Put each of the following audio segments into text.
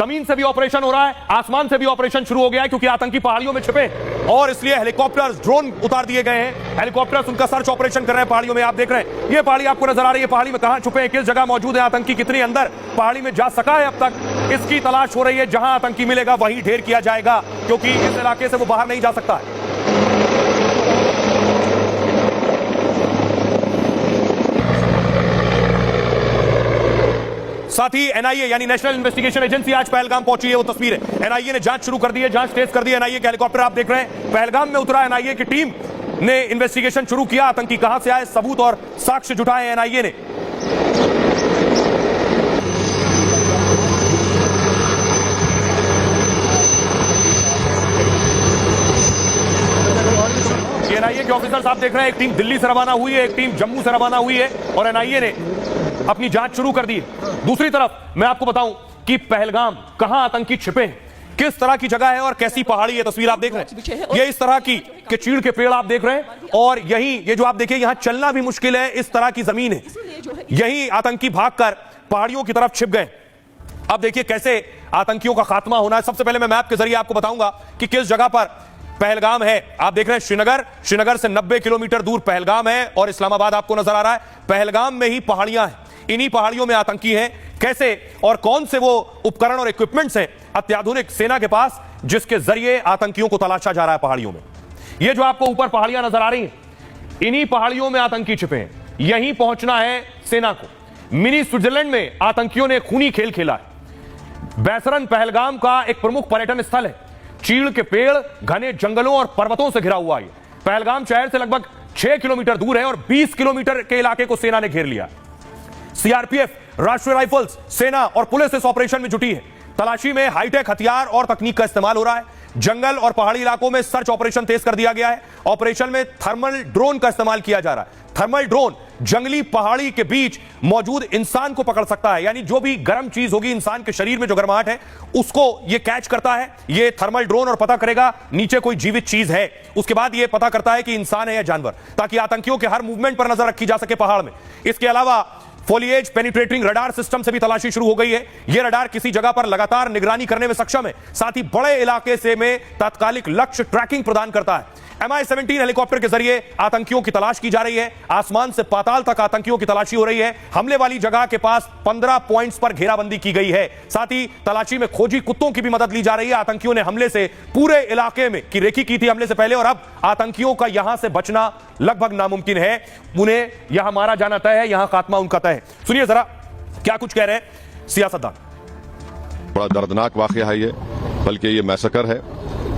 जमीन से भी ऑपरेशन हो रहा है, आसमान से भी ऑपरेशन शुरू हो गया है, क्योंकि आतंकी पहाड़ियों में छिपे और इसलिए हेलीकॉप्टर, ड्रोन उतार दिए गए हैं। हेलीकॉप्टर्स उनका सर्च ऑपरेशन कर रहे हैं पहाड़ियों में। आप देख रहे हैं ये पहाड़ी आपको नजर आ रही है, पहाड़ी में कहां छुपे हैं, किस जगह मौजूद है आतंकी, कितनी अंदर पहाड़ी में जा सका है अब तक, इसकी तलाश हो रही है। जहां आतंकी मिलेगा वहीं ढेर किया जाएगा, क्योंकि इस इलाके से वो बाहर नहीं जा सकता है। साथ ही एनआईए यानी नेशनल इन्वेस्टिगेशन एजेंसी आज पहलगाम पहुंची है। वो तस्वीर है, एनआईए ने जांच शुरू कर दी है, जांच तेज कर दी है। एनआईए के हेलीकॉप्टर आप देख रहे हैं पहलगाम में उतरा। एनआईए की टीम ने इन्वेस्टिगेशन शुरू किया, आतंकी कहां से आए, सबूत और साक्ष्य जुटाए एनआईए ने। एनआईए के ऑफिसर्स आप देख रहे हैं, एक टीम दिल्ली से रवाना हुई है, एक टीम जम्मू से रवाना हुई है और एनआईए ने अपनी जांच शुरू कर दी है। दूसरी तरफ मैं आपको बताऊं कि पहलगाम कहां आतंकी छिपे हैं, किस तरह की जगह है और कैसी पहाड़ी है। तस्वीर आप देख रहे हैं, ये इस तरह की के चीड़ के पेड़ आप देख रहे हैं और यही ये जो आप देखिए यहां चलना भी मुश्किल है, इस तरह की जमीन है। यही आतंकी भागकर पहाड़ियों की तरफ छिप गए। अब देखिए कैसे आतंकियों का खात्मा होना है। सबसे पहले मैं मैप के जरिए आपको बताऊंगा कि किस जगह पर पहलगाम है। आप देख रहे हैं श्रीनगर से 90 किलोमीटर दूर पहलगाम है और इस्लामाबाद आपको नजर आ रहा है। पहलगाम में ही पहाड़ियां हैं, इन्हीं पहाड़ियों में आतंकी हैं। कैसे और कौन से वो उपकरण और इक्विपमेंट्स हैं अत्याधुनिक सेना के पास, जिसके जरिए आतंकियों को तलाशा जा रहा है पहाड़ियों में। ये जो आपको ऊपर पहाड़ियां नजर आ रही हैं, इन्हीं पहाड़ियों में आतंकी छिपे हैं। यहीं पहुंचना है सेना को। मिनी स्विट्जरलैंड में आतंकियों ने खूनी खेल खेला है। बैसरन पहलगाम का एक प्रमुख पर्यटन स्थल है। चीड़ के पेड़, घने जंगलों और पर्वतों से घिरा हुआ है। पहलगाम शहर से लगभग 6 किलोमीटर दूर है और 20 किलोमीटर के इलाके को सेना ने घेर लिया। सीआरपीएफ, राष्ट्रीय राइफल्स, सेना और पुलिस इस ऑपरेशन में जुटी है। तलाशी में हाईटेक हथियार और तकनीक का इस्तेमाल हो रहा है। जंगल और पहाड़ी इलाकों में सर्च ऑपरेशन तेज कर दिया गया है। ऑपरेशन में थर्मल ड्रोन का इस्तेमाल किया जा रहा है। थर्मल ड्रोन जंगली पहाड़ी के बीच मौजूद इंसान को पकड़ सकता है, यानी जो भी गर्म चीज होगी इंसान के शरीर में, जो गर्माहट है उसको यह कैच करता है ये थर्मल ड्रोन और पता करेगा नीचे कोई जीवित चीज है। उसके बाद यह पता करता है कि इंसान है या जानवर, ताकि आतंकियों के हर मूवमेंट पर नजर रखी जा सके पहाड़ में। इसके अलावा फोलिएज पेनिट्रेटिंग रडार सिस्टम से भी तलाशी शुरू हो गई है। यह रडार किसी जगह पर लगातार निगरानी करने में सक्षम है, साथ ही बड़े इलाके से में तात्कालिक लक्ष्य ट्रैकिंग प्रदान करता है। MI-17 हेलीकॉप्टर के जरिए आतंकियों की तलाश की जा रही है। आसमान से पाताल तक आतंकियों की तलाशी हो रही है। हमले वाली जगह के पास 15 पॉइंट्स पर घेराबंदी की गई है। साथ ही तलाशी में खोजी कुत्तों की भी मदद ली जा रही है। आतंकियों ने हमले से पूरे इलाके में की रेकी की थी हमले से पहले, और अब आतंकियों का यहां से बचना लगभग नामुमकिन है। उन्हें यहां मारा जाना तय है, यहां खात्मा उनका तय है। सुनिए जरा क्या कुछ कह रहे हैं सियासतदान। बड़ा दर्दनाक वाकया है ये, बल्कि ये मैसेकर है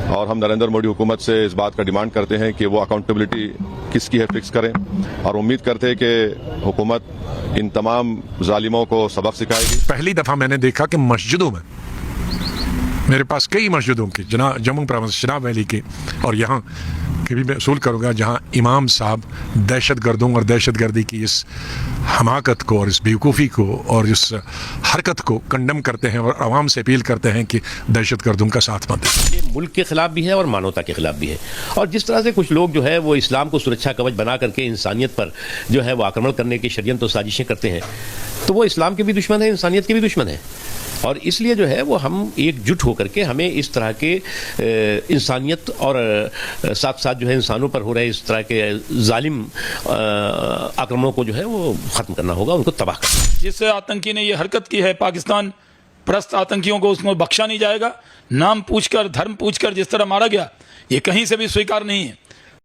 और हम नरेंद्र मोदी हुकूमत से इस बात का डिमांड करते हैं कि वो अकाउंटेबिलिटी किसकी है फिक्स करें, और उम्मीद करते हैं कि हुकूमत इन तमाम जालिमों को सबक सिखाएगी। पहली दफा मैंने देखा कि मस्जिदों में, मेरे पास कई मस्जिदों की जम्मू प्रोविंस चिनाब वैली की और यहाँ की भी मैं उसूल करूँगा, जहाँ इमाम साहब दहशतगर्दों और दहशतगर्दी की इस हमाकत को और इस बेवकूफ़ी को और इस हरकत को कंडम करते हैं और आवाम से अपील करते हैं कि दहशतगर्दों का साथ मत दें। ये मुल्क के खिलाफ भी है और मानवता के खिलाफ भी है। और जिस तरह से कुछ लोग जो है वो इस्लाम को सुरक्षा कवच बना करके इंसानियत पर जो है वो आक्रमण करने की षड्यंत्र और साजिशें करते हैं, तो वो इस्लाम के भी दुश्मन है, इंसानियत के भी दुश्मन है। और इसलिए जो है वो हम एकजुट होकर के हमें इस तरह के इंसानियत और साथ साथ जो है इंसानों पर हो रहे इस तरह के जालिम आक्रमणों को जो है वो ख़त्म करना होगा, उनको तबाह करना। जिस आतंकी ने ये हरकत की है, पाकिस्तान परस्त आतंकियों को उसको बख्शा नहीं जाएगा। नाम पूछकर, धर्म पूछकर जिस तरह मारा गया, ये कहीं से भी स्वीकार नहीं है।